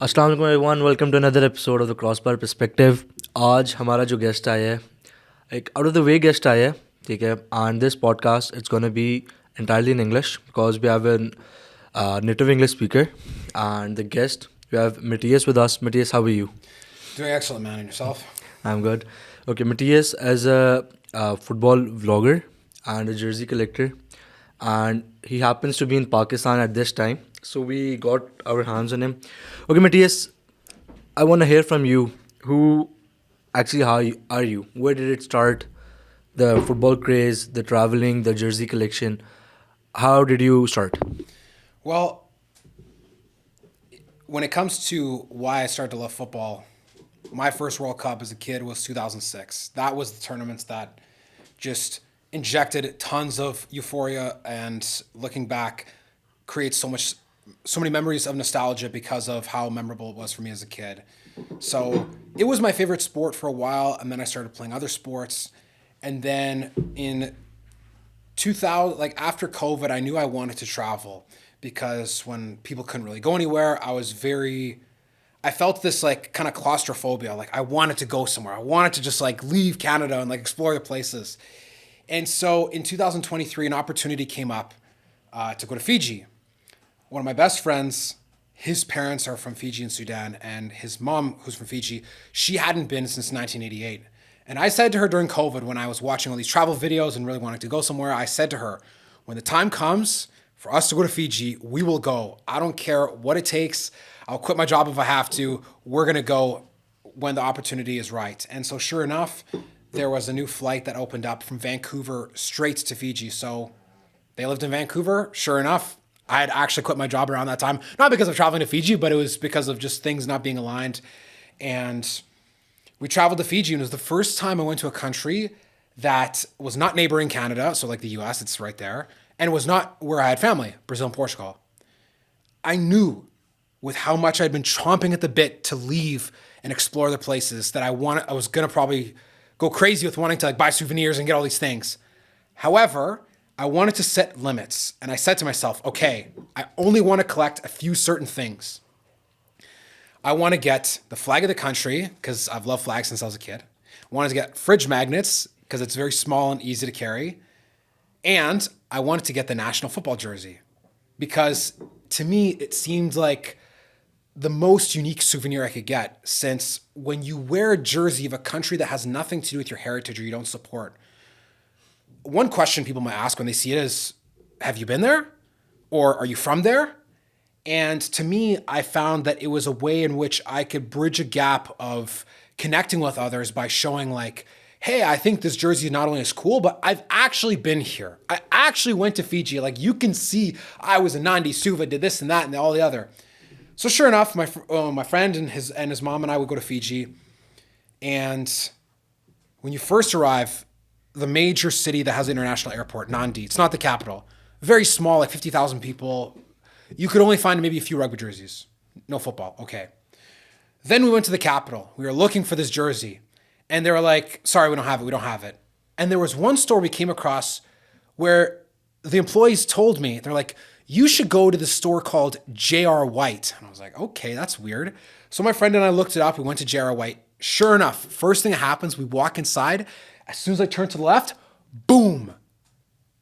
अस्सलाम वालेकुम everyone welcome to another episode of the cross bar perspective. आज हमारा जो गेस्ट आया है एक out of the way guest आया है, ठीक है। And this podcast it's gonna be entirely in English because we have a native English speaker and the guest. We have Matias with us. Matias, how are you? Doing excellent, man. And yourself? I'm good. Okay, Matias is a football vlogger and a jersey collector, and he happens to be in Pakistan at this time. So we got our hands on him. Okay, Matias, I want to hear from you. Who actually how are you? Where did it start? The football craze, the traveling, the jersey collection. How did you start? Well, when it comes to why I started to love football, my first World Cup as a kid was 2006. That was the tournaments that just injected tons of euphoria, and looking back, creates so many memories of nostalgia because of how memorable it was for me as a kid. So it was my favorite sport for a while, and then I started playing other sports. And then in 2000, like after COVID, I knew I wanted to travel because when people couldn't really go anywhere, I felt this like kind of claustrophobia. Like I wanted to go somewhere. I wanted to just like leave Canada and like explore the places. And so in 2023, an opportunity came up to go to Fiji. One of my best friends, his parents are from Fiji and Sudan, and his mom, who's from Fiji, she hadn't been since 1988. And I said to her during COVID, when I was watching all these travel videos and really wanting to go somewhere, I said to her, when the time comes for us to go to Fiji, we will go. I don't care what it takes. I'll quit my job if I have to. We're going to go when the opportunity is right. And so sure enough, there was a new flight that opened up from Vancouver straight to Fiji. So they lived in Vancouver. Sure enough, I had actually quit my job around that time, not because of traveling to Fiji, but it was because of just things not being aligned. And we traveled to Fiji, and it was the first time I went to a country that was not neighboring Canada, so like the US, it's right there, and was not where I had family, Brazil and Portugal. I knew with how much I'd been chomping at the bit to leave and explore the places that I was gonna probably go crazy with wanting to like buy souvenirs and get all these things. However, I wanted to set limits, and I said to myself, okay, I only want to collect a few certain things. I want to get the flag of the country, because I've loved flags since I was a kid. I wanted to get fridge magnets, because it's very small and easy to carry. And I wanted to get the national football jersey, because to me, it seemed like the most unique souvenir I could get, since when you wear a jersey of a country that has nothing to do with your heritage or you don't support, one question people might ask when they see it is, have you been there? Or are you from there? And to me, I found that it was a way in which I could bridge a gap of connecting with others by showing like, hey, I think this jersey not only is cool, but I've actually been here. I actually went to Fiji. Like you can see I was in Nandi, Suva, did this and that and all the other. So sure enough, my friend and his mom and I would go to Fiji. And when you first arrive, the major city that has an international airport, Nandi, it's not the capital. Very small, like 50,000 people. You could only find maybe a few rugby jerseys. No football. Okay. Then we went to the capital. We were looking for this jersey. And they were like, sorry, we don't have it. We don't have it. And there was one store we came across where the employees told me, they're like, you should go to the store called J.R. White. And I was like, okay, that's weird. So my friend and I looked it up. We went to J.R. White. Sure enough, first thing that happens, we walk inside. As soon as I turn to the left, boom,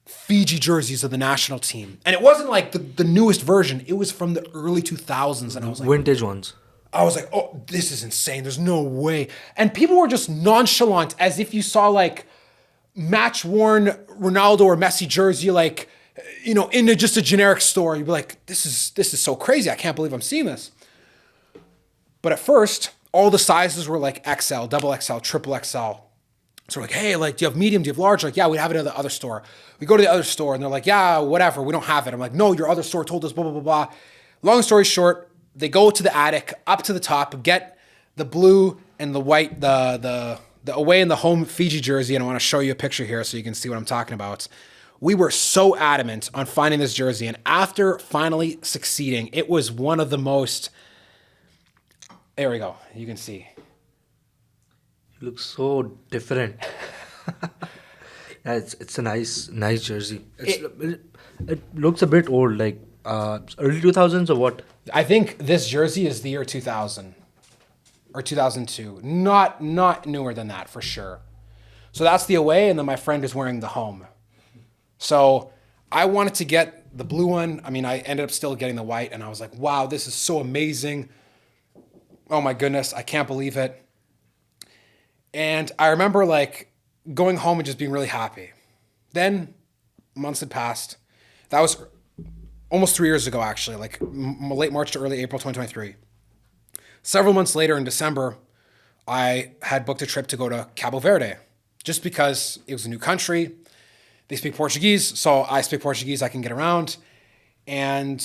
Fiji jerseys of the national team. And it wasn't like the newest version. It was from the early 2000s. And I was like, Vintage ones. I was like, oh, this is insane. There's no way. And people were just nonchalant as if you saw like match-worn Ronaldo or Messi jersey, like, you know, in just a generic store. You'd be like, this is so crazy. I can't believe I'm seeing this. But at first, all the sizes were like XL, double XL, triple XL. So we're like, hey, like, do you have medium? Do you have large? Like, yeah, we have it at the other store. We go to the other store and they're like, yeah, whatever. We don't have it. I'm like, no, your other store told us blah, blah, blah, blah. Long story short, they go to the attic, up to the top, get the blue and the white, the away and the home Fiji jersey. And I want to show you a picture here so you can see what I'm talking about. We were so adamant on finding this jersey. And after finally succeeding, it was one of the most, there we go. You can see. It looks so different. Yeah, it's a nice jersey. It looks a bit old, like early 2000s or what? I think this jersey is the year 2000 or 2002. Not newer than that for sure. So that's the away, and then my friend is wearing the home. So I wanted to get the blue one. I mean, I ended up still getting the white, and I was like, wow, this is so amazing. Oh my goodness, I can't believe it. And I remember like going home and just being really happy. Then months had passed. That was almost 3 years ago, actually, like late March to early April 2023. Several months later in December, I had booked a trip to go to Cabo Verde just because it was a new country. They speak Portuguese, so I speak Portuguese, I can get around. And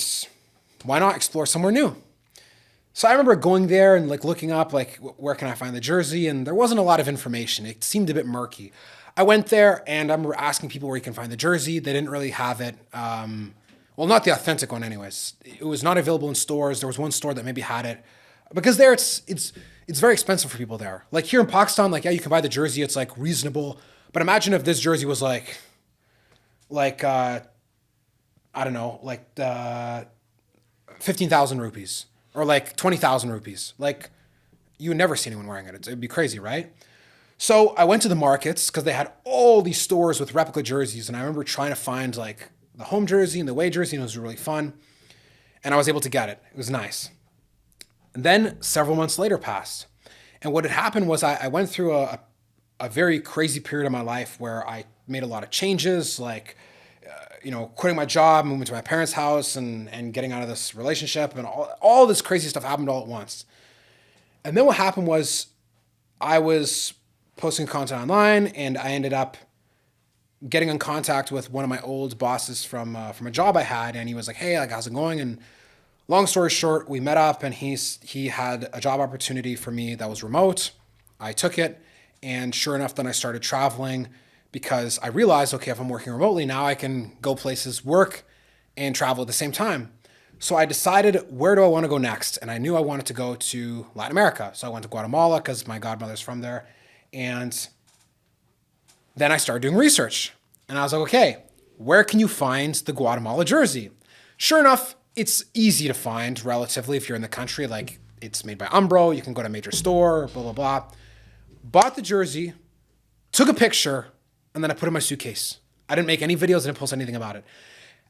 why not explore somewhere new? So I remember going there and like looking up like where can I find the jersey, and there wasn't a lot of information. It seemed a bit murky. I went there and I remember asking people where you can find the jersey. They didn't really have it. Well, not the authentic one, anyways. It was not available in stores. There was one store that maybe had it, because there it's very expensive for people there. Like here in Pakistan, like yeah, you can buy the jersey. It's like reasonable. But imagine if this jersey was like I don't know, like 15,000 rupees or like 20,000 rupees. Like you would never see anyone wearing it. It'd be crazy, right? So I went to the markets because they had all these stores with replica jerseys, and I remember trying to find like the home jersey and the away jersey, and it was really fun. And I was able to get it. It was nice. And then several months later passed, and what had happened was I went through a very crazy period of my life where I made a lot of changes, like quitting my job, moving to my parents' house, and getting out of this relationship, and all this crazy stuff happened all at once. And then what happened was I was posting content online, and I ended up getting in contact with one of my old bosses from a job I had, and he was like, "Hey, like, how's it going?" And long story short, we met up, and he had a job opportunity for me that was remote. I took it, and sure enough, then I started traveling because I realized, okay, if I'm working remotely now, I can go places, work, and travel at the same time. So I decided, where do I want to go next? And I knew I wanted to go to Latin America. So I went to Guatemala because my godmother's from there. And then I started doing research. And I was like, okay, where can you find the Guatemala jersey? Sure enough, it's easy to find relatively if you're in the country. Like it's made by Umbro. You can go to a major store, blah, blah, blah. Bought the jersey, took a picture, and then I put it in my suitcase. I didn't make any videos, I didn't post anything about it.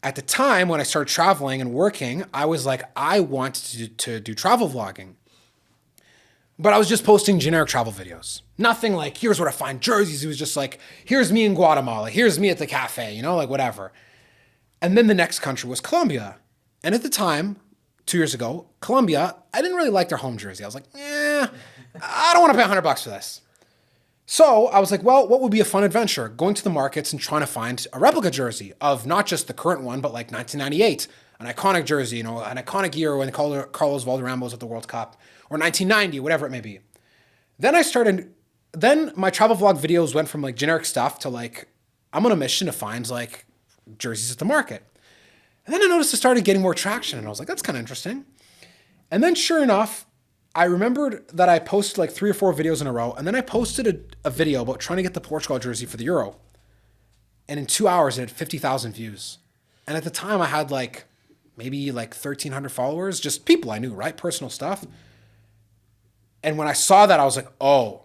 At the time when I started traveling and working, I was like, I want to do travel vlogging. But I was just posting generic travel videos. Nothing like, here's where I find jerseys. It was just like, here's me in Guatemala. Here's me at the cafe, like whatever. And then the next country was Colombia. And at the time, 2 years ago, Colombia, I didn't really like their home jersey. I was like, I don't want to pay $100 for this. So I was like, well, what would be a fun adventure? Going to the markets and trying to find a replica jersey of not just the current one, but like 1998, an iconic jersey, an iconic year when Carlos Valderrama was at the World Cup, or 1990, whatever it may be. Then my travel vlog videos went from like generic stuff to like, I'm on a mission to find like jerseys at the market. And then I noticed it started getting more traction, and I was like, that's kind of interesting. And then sure enough, I remembered that I posted like 3 or 4 videos in a row, and then I posted a video about trying to get the Portugal jersey for the Euro. And in 2 hours, it had 50,000 views. And at the time, I had like maybe like 1,300 followers, just people I knew, right? Personal stuff. And when I saw that, I was like, oh,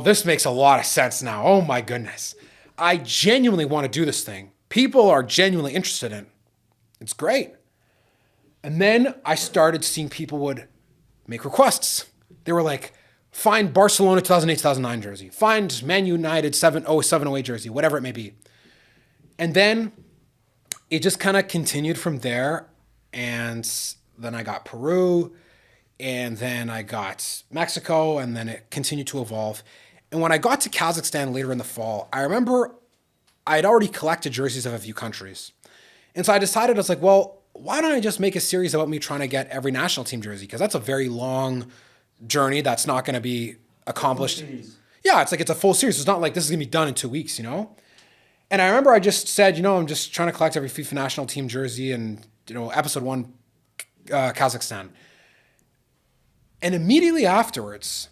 this makes a lot of sense now. Oh my goodness. I genuinely want to do this thing. People are genuinely interested in it. It's great. And then I started seeing people would make requests. They were like, find Barcelona 2008-2009 jersey. Find Man United 707-08 jersey, whatever it may be. And then it just kind of continued from there. And then I got Peru, and then I got Mexico, and then it continued to evolve. And when I got to Kazakhstan later in the fall, I remember I had already collected jerseys of a few countries. And so I decided, I was like, well, why don't I just make a series about me trying to get every national team jersey? Because that's a very long journey that's not going to be accomplished. Yeah, it's like it's a full series. It's not like this is going to be done in 2 weeks, And I remember I just said, I'm just trying to collect every FIFA national team jersey, and, episode 1, Kazakhstan. And immediately afterwards,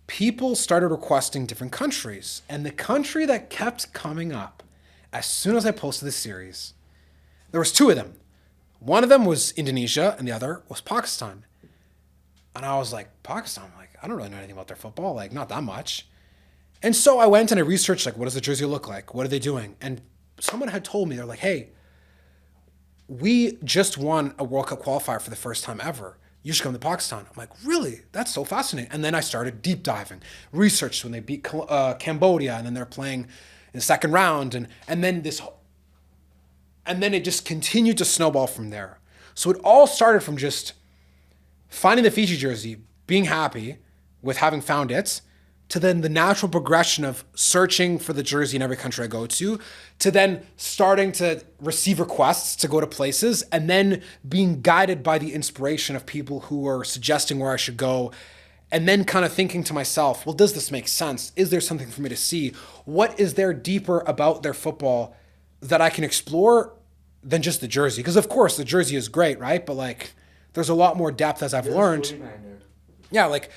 people started requesting different countries. And the country that kept coming up as soon as I posted this series, there was 2 of them. One of them was Indonesia and the other was Pakistan. And I was like, Pakistan? I'm like, I don't really know anything about their football, like not that much. And so I went and I researched, like, what does the jersey look like? What are they doing? And someone had told me, they're like, hey, we just won a World Cup qualifier for the first time ever. You should come to Pakistan. I'm like, really? That's so fascinating. And then I started deep diving, researched when they beat Cambodia, and then they're playing in the second round, and then it just continued to snowball from there. So it all started from just finding the Fiji jersey, being happy with having found it, to then the natural progression of searching for the jersey in every country I go to then starting to receive requests to go to places, and then being guided by the inspiration of people who are suggesting where I should go, and then kind of thinking to myself, well, does this make sense? Is there something for me to see? What is there deeper about their football that I can explore than just the jersey? Because of course the jersey is great, right? But like, there's a lot more depth, as I've learned. Yeah, like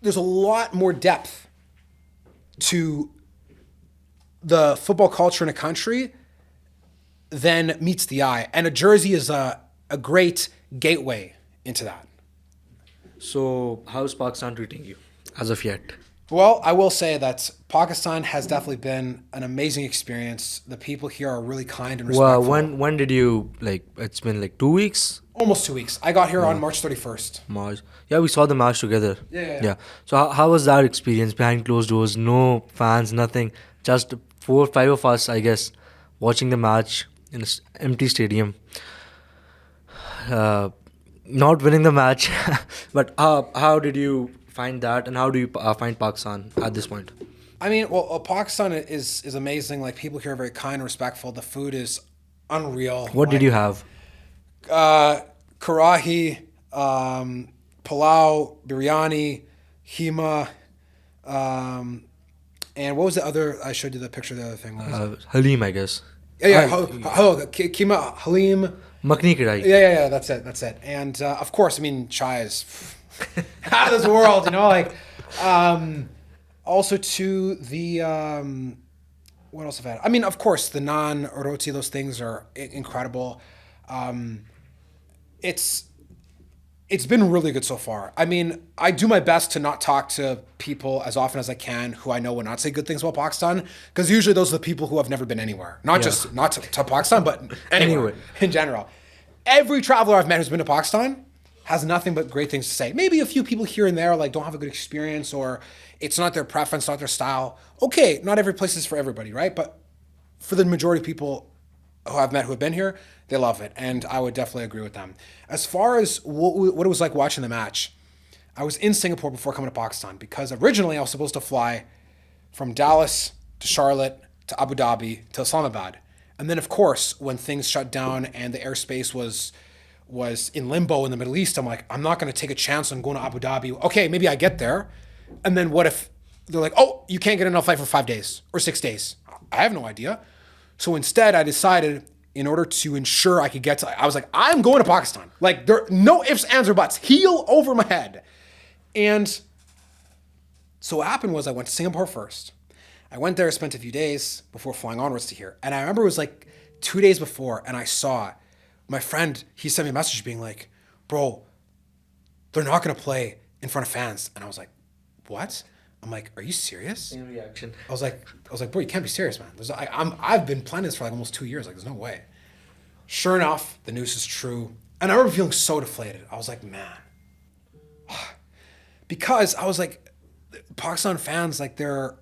there's a lot more depth to the football culture in a country than meets the eye. And a jersey is a great gateway into that. So, how's Pakistan treating you as of yet? Well, I will say that Pakistan has definitely been an amazing experience. The people here are really kind and respectful. Well, when did you, like, it's been like 2 weeks? Almost 2 weeks. I got here on March 31st. March. Yeah, we saw the match together. Yeah. So how was that experience behind closed doors? No fans, nothing. Just 4 or 5 of us, I guess, watching the match in an empty stadium. Not winning the match. But how did you find that, and how do you find Pakistan at this point? I mean, well, Pakistan is amazing. Like, people here are very kind and respectful. The food is unreal. What did you have? Karahi, palau, biryani, hima, and what was the other? I showed you the picture of the other thing. What was it? Halim, I guess. Yeah. Kima, halim. Makhni kadai. Yeah. That's it. And of course, I mean, chai is out of this world. You know, like. Also to the what else have I had? I mean, of course, the naan, roti, those things are incredible. It's been really good so far. I mean, I do my best to not talk to people as often as I can who I know will not say good things about Pakistan, because usually those are the people who have never been anywhere. Not to Pakistan, but anywhere in general. Every traveler I've met who's been to Pakistan has nothing but great things to say. Maybe a few people here and there like don't have a good experience, or it's not their preference, not their style. Okay, not every place is for everybody, right? But for the majority of people who I've met who have been here, they love it, and I would definitely agree with them. As far as what it was like watching the match, I was in Singapore before coming to Pakistan, because originally I was supposed to fly from Dallas to Charlotte to Abu Dhabi to Islamabad. And then, of course, when things shut down and the airspace was in limbo in the Middle East, I'm like, I'm not going to take a chance on going to Abu Dhabi. Okay, maybe I get there. And then what if they're like, oh, you can't get enough flight for 5 days or 6 days? I have no idea. So instead, I decided, in order to ensure I could get to, I was like, I'm going to Pakistan. Like, there no ifs, ands, or buts. Heel over my head. And so what happened was I went to Singapore first. I went there, spent a few days before flying onwards to here. And I remember it was like 2 days before, and I saw my friend, he sent me a message being like, bro, they're not going to play in front of fans. And I was like, what? I'm like, are you serious? Same reaction. I was like, bro, you can't be serious, man. I've been planning this for like almost 2 years. Like, there's no way. Sure enough, the news is true. And I remember feeling so deflated. I was like, man. Because I was like, Pakistan fans, like, they're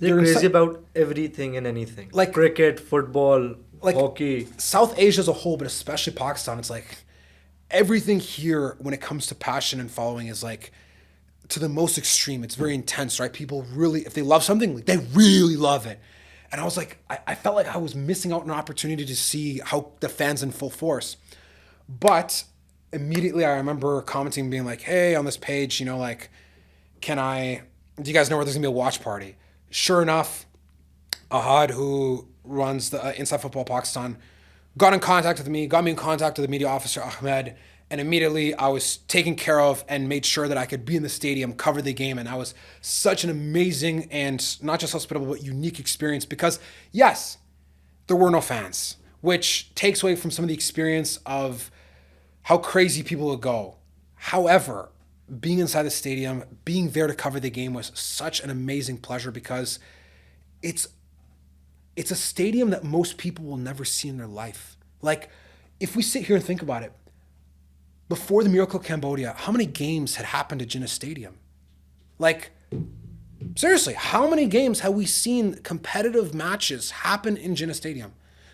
crazy about everything and anything. Like cricket, football, like hockey. South Asia as a whole, but especially Pakistan, it's like everything here when it comes to passion and following is like to the most extreme. It's very intense, right? People really, if they love something, like, they really love it. And I was like, I felt like I was missing out on an opportunity to see how the fans in full force. But immediately I remember commenting, being like, hey, on this page, you know, like, do you guys know where there's gonna be a watch party? Sure enough, Ahad, who runs the Inside Football Pakistan, got me in contact with the media officer, Ahmed, and immediately I was taken care of and made sure that I could be in the stadium, cover the game, and that was such an amazing and not just hospitable, but unique experience, because yes, there were no fans, which takes away from some of the experience of how crazy people would go. However, being inside the stadium, being there to cover the game was such an amazing pleasure because it's it's a stadium that most people will never see in their life. Like, if we sit here and think about it, before the Miracle of Cambodia, how many games had happened at Jinnah Stadium? Like, seriously, how many games have we seen competitive matches happen in Jinnah Stadium?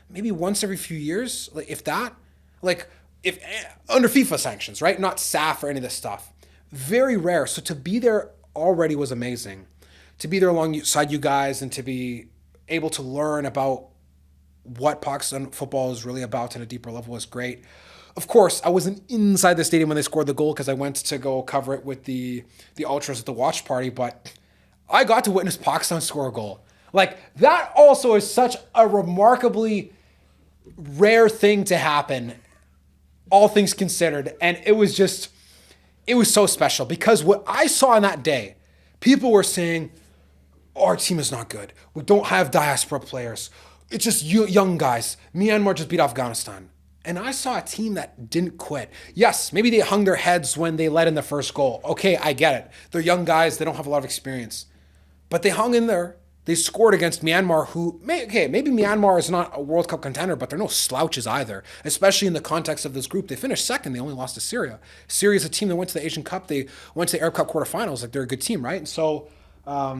Maybe once every few years, like if that. Like, if under FIFA sanctions, right? Not SAF or any of this stuff. Very rare. So to be there already was amazing. To be there alongside you guys and to be able to learn about what Pakistan football is really about at a deeper level was great. Of course, I wasn't inside the stadium when they scored the goal because I went to go cover it with the ultras at the watch party, but I got to witness Pakistan score a goal. Like, that also is such a remarkably rare thing to happen, all things considered. And it was so special because what I saw on that day, people were saying, our team is not good. We don't have diaspora players. It's just young guys. Myanmar just beat Afghanistan. And I saw a team that didn't quit. Yes, maybe they hung their heads when they let in the first goal. Okay, I get it. They're young guys. They don't have a lot of experience. But they hung in there. They scored against Myanmar, maybe Myanmar is not a World Cup contender, but they're no slouches either, especially in the context of this group. They finished second. They only lost to Syria. Syria's a team that went to the Asian Cup. They went to the Arab Cup quarterfinals. Like, they're a good team, right? And so I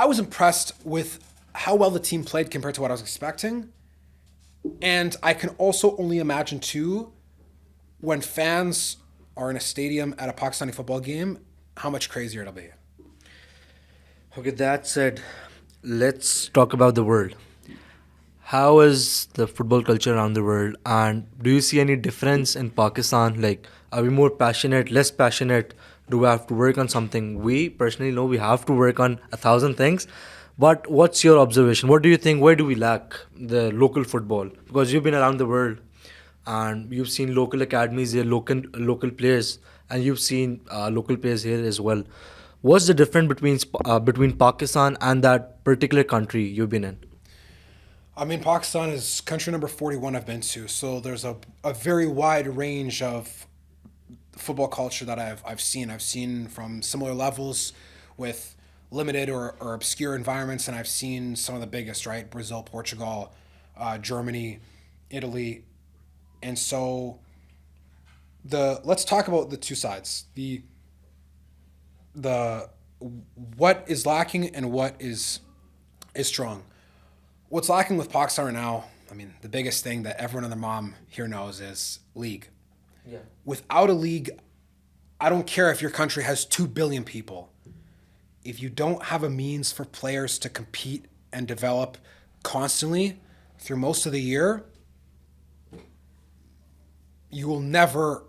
was impressed with how well the team played compared to what I was expecting. And I can also only imagine, too, when fans are in a stadium at a Pakistani football game, how much crazier it'll be. Okay, that said, let's talk about the world. How is the football culture around the world, and do you see any difference in Pakistan? Like, are we more passionate, less passionate? Do we have to work on something? We personally know we have to work on 1,000 things. But what's your observation? What do you think? Where do we lack the local football? Because you've been around the world, and you've seen local academies here, local players, and you've seen local players here as well. What's the difference between Pakistan and that particular country you've been in? I mean, Pakistan is country number 41 I've been to, so there's a very wide range of football culture that I've seen. I've seen from similar levels with limited or obscure environments, and I've seen some of the biggest, right? Brazil, Portugal, Germany, Italy. And so let's talk about the two sides. The what is lacking and what is strong. What's lacking with Pakistan right now, I mean, the biggest thing that everyone and their mom here knows is league. Yeah. Without a league, I don't care if your country has 2 billion people. If you don't have a means for players to compete and develop constantly through most of the year, you will never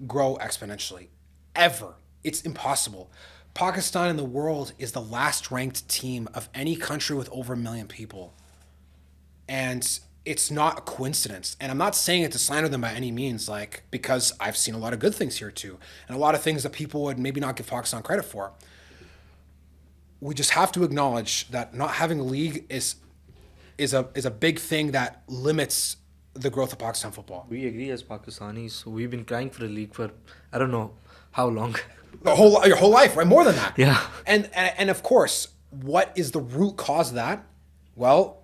grow exponentially. Ever. It's impossible. Pakistan in the world is the last ranked team of any country with over 1 million people. And it's not a coincidence. And I'm not saying it to slander them by any means, like, because I've seen a lot of good things here too, and a lot of things that people would maybe not give Pakistan credit for. We just have to acknowledge that not having a league is a big thing that limits the growth of Pakistan football. We agree as Pakistanis. We've been crying for a league for I don't know how long. Your whole life, right? More than that. Yeah. And of course, what is the root cause of that? Well,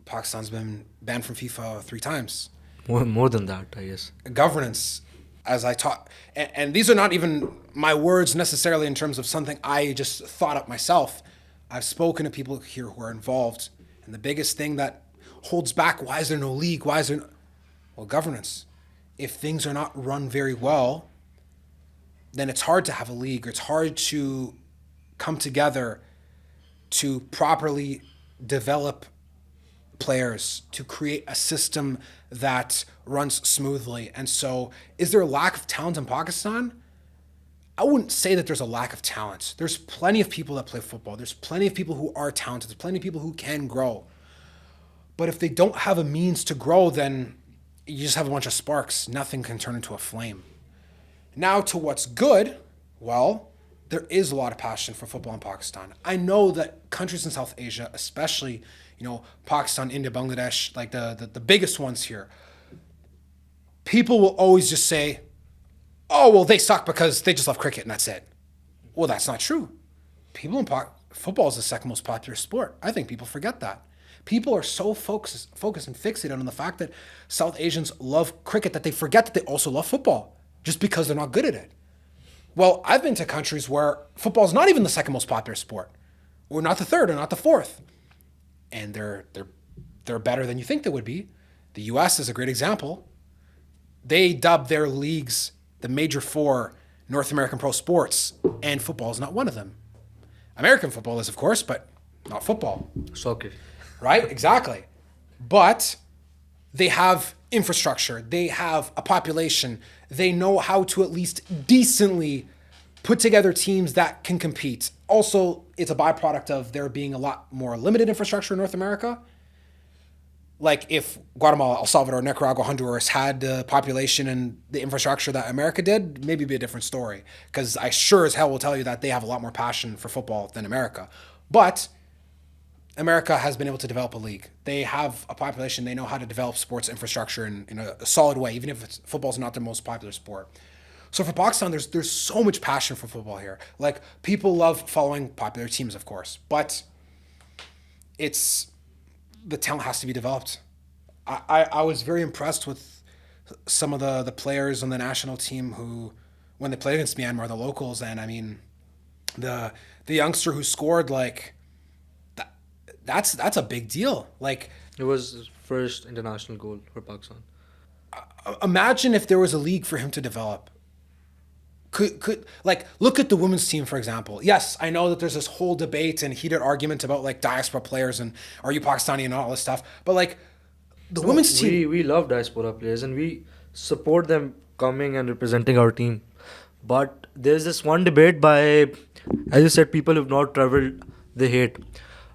Pakistan's been banned from FIFA 3 times. More than that, I guess. Governance, as I taught, and these are not even my words necessarily in terms of something I just thought up myself. I've spoken to people here who are involved, and the biggest thing that holds back, why is there no league? Well, governance. If things are not run very well, then it's hard to have a league, or it's hard to come together to properly develop players, to create a system that runs smoothly. And so, is there a lack of talent in Pakistan? I wouldn't say that there's a lack of talent. There's plenty of people that play football. There's plenty of people who are talented. There's plenty of people who can grow. But if they don't have a means to grow, then you just have a bunch of sparks. Nothing can turn into a flame. Now to what's good, well, there is a lot of passion for football in Pakistan. I know that countries in South Asia, especially Pakistan, India, Bangladesh, like the biggest ones here, people will always just say, oh, well, they suck because they just love cricket and that's it. Well, that's not true. People in football is the second most popular sport. I think people forget that. People are so focused and fixated on the fact that South Asians love cricket that they forget that they also love football just because they're not good at it. Well, I've been to countries where football is not even the second most popular sport, or not the third, or not the fourth, and they're better than you think they would be. The U.S. is a great example. They dub their leagues the major four North American pro sports, and football is not one of them. American football is, of course, but not football. Soccer. Right? Exactly. But they have infrastructure. They have a population. They know how to at least decently put together teams that can compete. Also, it's a byproduct of there being a lot more limited infrastructure in North America. Like if Guatemala, El Salvador, Nicaragua, Honduras had the population and the infrastructure that America did, maybe it'd be a different story. Because I sure as hell will tell you that they have a lot more passion for football than America. But America has been able to develop a league. They have a population. They know how to develop sports infrastructure in a solid way, even if football is not their most popular sport. So for Pakistan, there's so much passion for football here. Like people love following popular teams, of course, but the talent has to be developed. I was very impressed with some of the players on the national team who, when they played against Myanmar, the locals, and I mean, the youngster who scored, like, that's a big deal. Like, It was his first international goal for Pakistan. imagine if there was a league for him to develop. Could like look at the women's team, for example. Yes, I know that there's this whole debate and heated argument about like diaspora players and are you Pakistani and all this stuff. But like the women's team, We love diaspora players and we support them coming and representing our team. But there's this one debate by, as you said, people who've not traveled, they hate.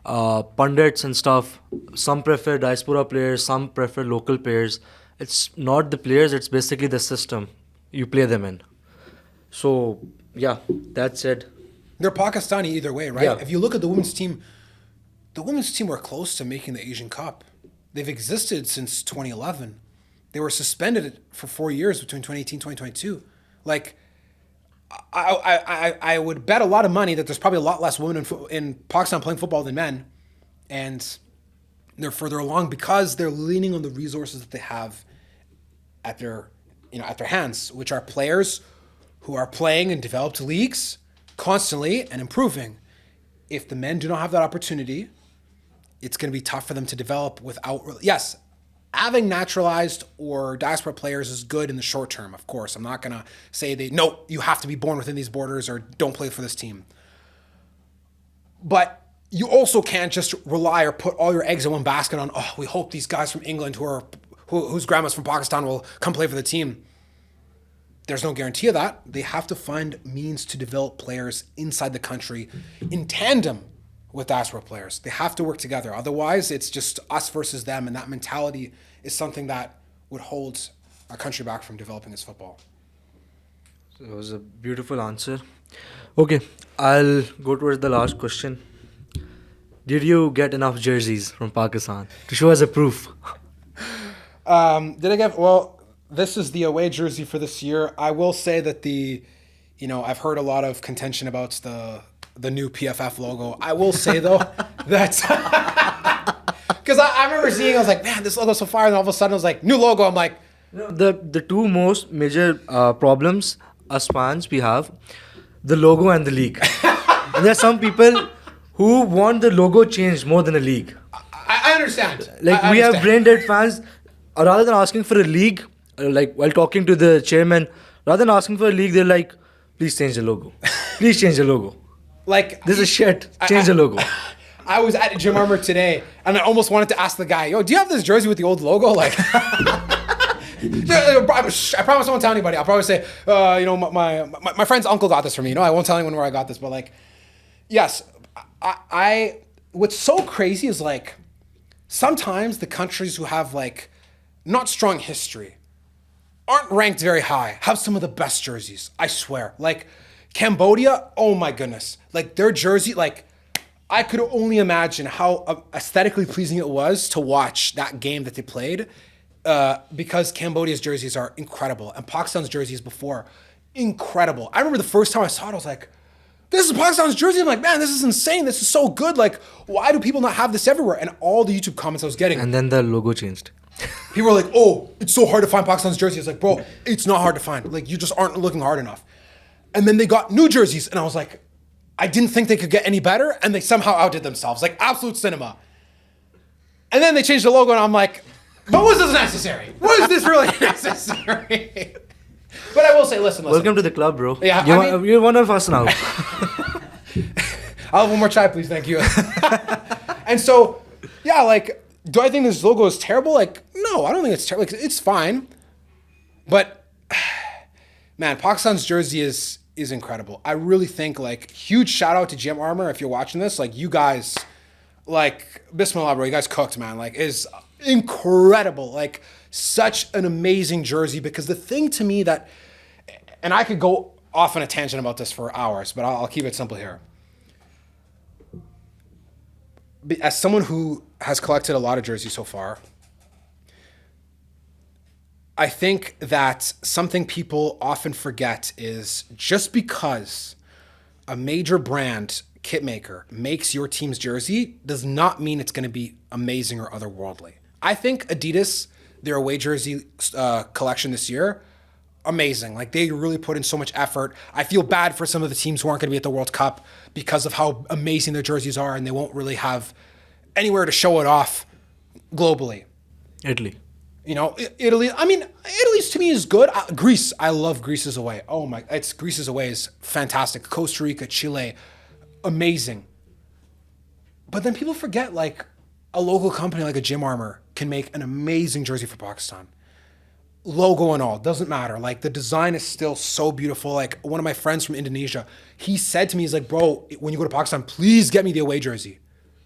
Pundits and stuff. Some prefer diaspora players, some prefer local players. It's not the players, it's basically the system you play them in. So, yeah, that's it. they're Pakistani either way, right? Yeah. If you look at the women's team were close to making the Asian Cup. They've existed since 2011. They were suspended for 4 years between 2018 and 2022. Like, I would bet a lot of money that there's probably a lot less women in Pakistan playing football than men, and they're further along because they're leaning on the resources that they have at their hands, which are players who are playing in developed leagues constantly and improving. If the men do not have that opportunity, it's going to be tough for them to develop without. Yes, having naturalized or diaspora players is good in the short term, of course. I'm not going to say no, you have to be born within these borders or don't play for this team. But you also can't just rely or put all your eggs in one basket on, we hope these guys from England whose grandma's from Pakistan will come play for the team. There's no guarantee of that. They have to find means to develop players inside the country in tandem with diaspora players. They have to work together. Otherwise, it's just us versus them, and that mentality is something that would hold our country back from developing its football. It was a beautiful answer. Okay, I'll go towards the last question. Did you get enough jerseys from Pakistan to show as a proof? Did I get, well, this is the away jersey for this year. I will say that I've heard a lot of contention about the new PFF logo. I will say though that because I remember seeing, I was like, man, this logo's so fire, and all of a sudden I was like, new logo. I'm like, The two most major problems as fans we have, the logo and the league. And there are some people who want the logo changed more than a league. I understand. Like I we have understand. brain dead fans. Rather than asking for a league, like while talking to the chairman, rather than asking for a league, they're like, please change the logo. Please change the logo. Like, This is shit. Change the logo. I was at Jim Armour today, and I almost wanted to ask the guy, do you have this jersey with the old logo? Like, I promise I won't tell anybody. I'll probably say, my friend's uncle got this for me. I won't tell anyone where I got this, but like, yes, what's so crazy is like, sometimes the countries who have like not strong history aren't ranked very high, have some of the best jerseys, I swear. Like Cambodia, oh my goodness. Like their jersey, like I could only imagine how aesthetically pleasing it was to watch that game that they played, because Cambodia's jerseys are incredible and Pakistan's jerseys before, incredible. I remember the first time I saw it, I was like, this is Pakistan's jersey. I'm like, man, this is insane. This is so good. Like, why do people not have this everywhere? And all the YouTube comments I was getting, And then the logo changed. people were like, oh, it's so hard to find Pakistan's jersey. It's like, bro, it's not hard to find. Like, you just aren't looking hard enough. And then they got new jerseys, and I was like, I didn't think they could get any better, and they somehow outdid themselves. Like, absolute cinema. And then they changed the logo, and I'm like, but was this necessary? Was this really necessary? But I will say, listen. Welcome to the club, bro. Yeah, You're one of us now. I'll have one more chai, please. Thank you. And so, yeah, like, do I think this logo is terrible? Like, no, I don't think it's terrible. Like, it's fine. But, man, Pakistan's jersey is incredible. I really think, like, huge shout out to Gem Armor if you're watching this. Like, you guys, like, Bismillah, bro, you guys cooked, man. Like, is incredible. Like, such an amazing jersey. Because the thing to me that, and I could go off on a tangent about this for hours, but I'll keep it simple here. As someone who has collected a lot of jerseys so far, I think that something people often forget is just because a major brand kit maker makes your team's jersey does not mean it's going to be amazing or otherworldly. I think Adidas, their away jersey collection this year, amazing. Like, they really put in so much effort. I feel bad for some of the teams who aren't going to be at the World Cup because of how amazing their jerseys are, and they won't really have anywhere to show it off globally. Italy. You know, Italy. I mean, Italy's to me is good. Greece. I love Greece's away. Oh my, Greece's away is fantastic. Costa Rica, Chile, amazing. But then people forget, like, a local company like a Gym Armor can make an amazing jersey for Pakistan. Logo and all, doesn't matter. Like, the design is still so beautiful. Like, one of my friends from Indonesia, he said to me, he's like, bro, when you go to Pakistan, please get me the away jersey.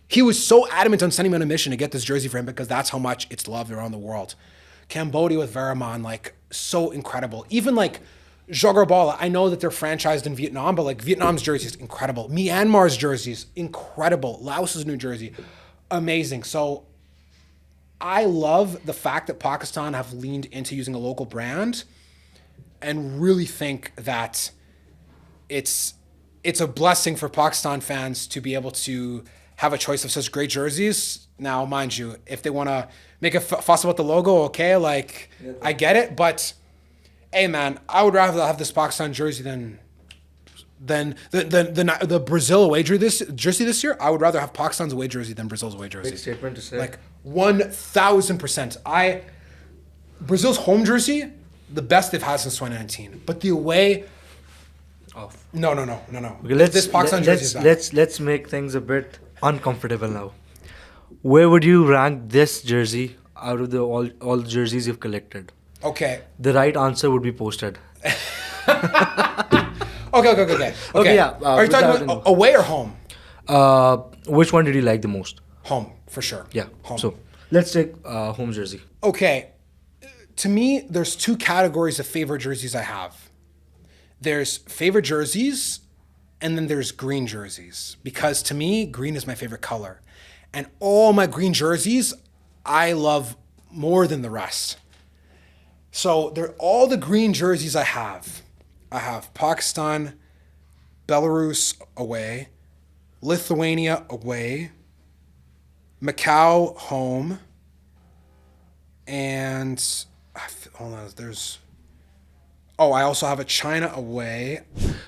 He was so adamant on sending me on a mission to get this jersey for him because that's how much it's loved around the world. Cambodia with Varaman, like, so incredible. Even, like, Jogarbala, I know that they're franchised in Vietnam, but, like, Vietnam's jersey is incredible. Myanmar's jersey is incredible. Laos's new jersey, amazing. So I love the fact that Pakistan have leaned into using a local brand, and really think that it's a blessing for Pakistan fans to be able to have a choice of such great jerseys. Now, mind you, if they want to make a fuss about the logo, okay, like, yeah, I get it. But, hey, man, I would rather have this Pakistan jersey than the Brazil away jersey this year. I would rather have Pakistan's away jersey than Brazil's away jersey. Big statement to say. Like, 1,000%. Brazil's home jersey, the best they've had since 2019. But the away, Off. No. Okay, This Pakistan jersey is bad. let's make things a bit uncomfortable now. Where would you rank this jersey out of the all the jerseys you've collected? Okay. The right answer would be posted. Okay. Yeah. Are you talking about away or home? Which one did you like the most? Home, for sure. Yeah. Home. So let's take home jersey. Okay. To me, there's two categories of favorite jerseys I have. There's favorite jerseys, and then there's green jerseys. Because to me, green is my favorite color. And all my green jerseys, I love more than the rest. So they're all the green jerseys I have. I have Pakistan, Belarus away, Lithuania away, Macau home, and hold on, I also have a China away.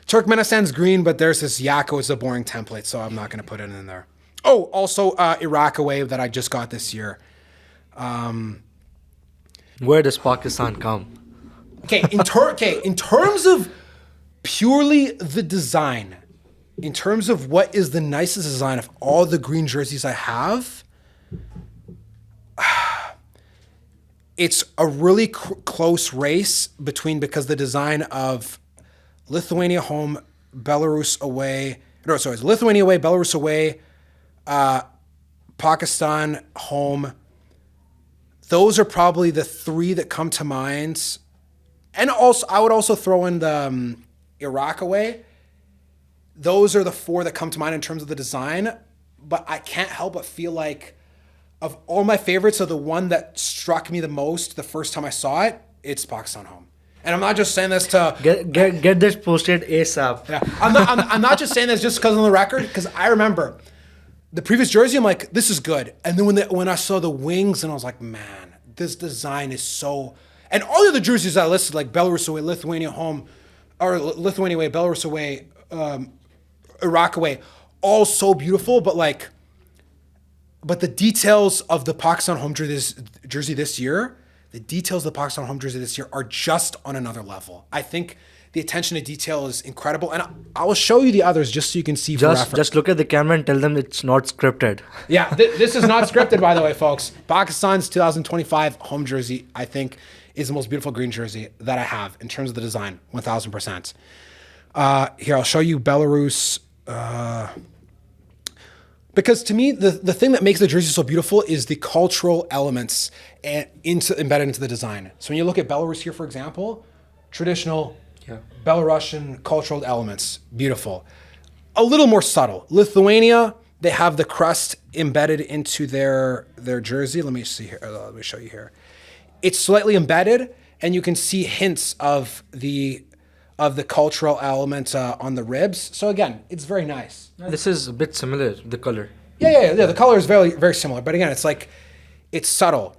Turkmenistan's green, but there's this Yako. It's a boring template, so I'm not going to put it in there. Oh, also Iraq away that I just got this year. Where does Pakistan come? Okay, in terms of purely the design, in terms of what is the nicest design of all the green jerseys I have, it's a really close race because the design of Lithuania home, Belarus away. No, sorry, it's Lithuania away, Belarus away, Pakistan home. Those are probably the three that come to mind. And also, I would also throw in the Iraq away. Those are the four that come to mind in terms of the design. but I can't help but feel like of all my favorites, of the one that struck me the most the first time I saw it, it's Pakistan home. And I'm not just saying this to Get this posted ASAP. yeah. I'm not just saying this just because on the record, because I remember the previous jersey, I'm like, this is good. And then when I saw the wings, and I was like, man, this design is so. And all the other jerseys I listed, like Belarus away, Lithuania home, or Lithuania away, Belarus away, Iraq away, all so beautiful. But the details of the Pakistan home jersey this year, the details of the Pakistan home jersey this year are just on another level. I think the attention to detail is incredible. And I will show you the others just so you can see for reference. Just look at the camera and tell them it's not scripted. Yeah, this is not scripted, by the way, folks. Pakistan's 2025 home jersey, I think, is the most beautiful green jersey that I have in terms of the design, 1,000%. Here, I'll show you Belarus. Because to me, the thing that makes the jersey so beautiful is the cultural elements embedded into the design. So when you look at Belarus here, for example, traditional Belarusian cultural elements, beautiful. A little more subtle. Lithuania, they have the crest embedded into their jersey. Let me see here. Let me show you here. It's slightly embedded, and you can see hints of the cultural element on the ribs. So again, it's very nice. This is a bit similar, the color. Yeah. The color is very, very similar. But again, it's subtle.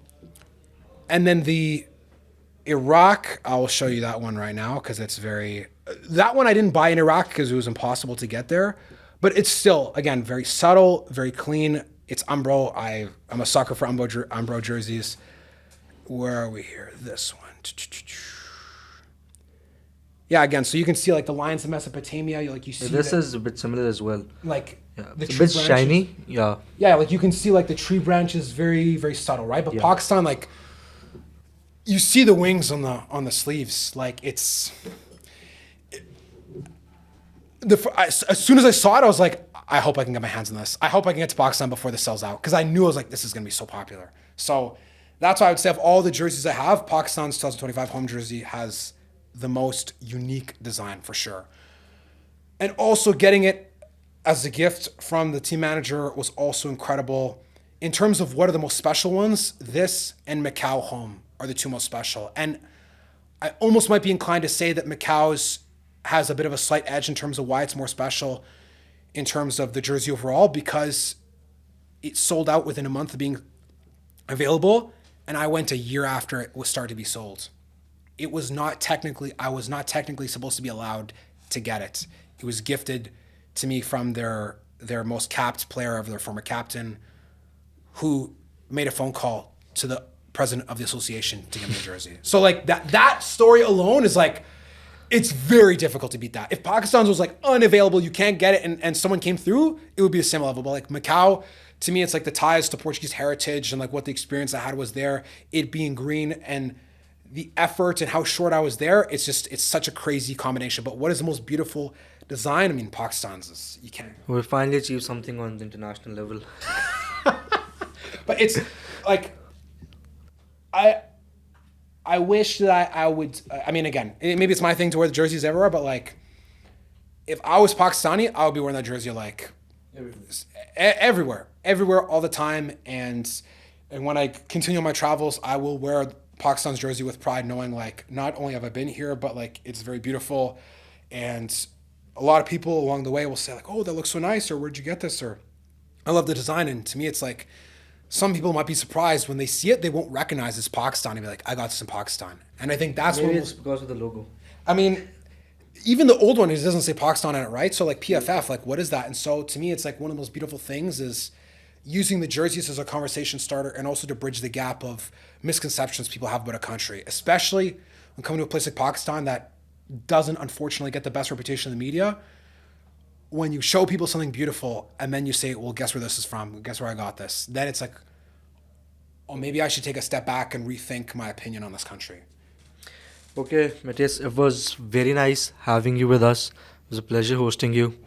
And then the Iraq, I will show you that one right now because it's very... That one I didn't buy in Iraq because it was impossible to get there. But it's still, again, very subtle, very clean. It's Umbro. I'm a sucker for Umbro jerseys. Where are we here? This one. Yeah, again, so you can see like the lines of Mesopotamia. You see This is a bit similar as well. Like the It's a tree bit branches. shiny. Yeah. Yeah, like you can see like the tree branches, very, very subtle, right? But Pakistan, like you see the wings on the sleeves. Like as soon as I saw it, I was like, I hope I can get my hands on this. I hope I can get to Pakistan before this sells out because I knew I was like, this is gonna be so popular. So that's why I would say of all the jerseys I have, Pakistan's 2025 home jersey has the most unique design for sure. And also getting it as a gift from the team manager was also incredible. In terms of what are the most special ones, this and Macau home are the two most special. And I almost might be inclined to say that Macau's has a bit of a slight edge in terms of why it's more special in terms of the jersey overall, because it sold out within a month of being available, and I went a year after it was started to be sold. I was not technically supposed to be allowed to get it. It was gifted to me from their most capped player of their former captain, who made a phone call to the president of the association to get me a jersey. So like that story alone is like, it's very difficult to beat that. If Pakistan's was like unavailable, you can't get it, and someone came through, it would be the same level. But like Macau, to me, it's like the ties to Portuguese heritage and like what the experience I had was there, it being green and the effort and how short I was there. It's such a crazy combination. But what is the most beautiful design? I mean, Pakistan's is, you can't. We finally achieved something on the international level. But it's like, I wish that I would, I mean, again, maybe it's my thing to wear the jerseys everywhere, but like, if I was Pakistani, I would be wearing that jersey like everywhere, all the time. And when I continue on my travels, I will wear Pakistan's jersey with pride, knowing like, not only have I been here, but like, it's very beautiful. And a lot of people along the way will say like, oh, that looks so nice, or where'd you get this? Or I love the design. And to me, it's like, some people might be surprised when they see it, they won't recognize it's Pakistan and be like, I got this in Pakistan. And I think that's Maybe what it's because of the logo. I mean, even the old one, it doesn't say Pakistan on it, right? So like PFF, like what is that? And so to me, it's like one of the most beautiful things is using the jerseys as a conversation starter and also to bridge the gap of misconceptions people have about a country, especially when coming to a place like Pakistan that doesn't unfortunately get the best reputation in the media. When you show people something beautiful and then you say, well, guess where this is from? Guess where I got this? Then it's like, oh, maybe I should take a step back and rethink my opinion on this country. Okay, Matias, it was very nice having you with us. It was a pleasure hosting you.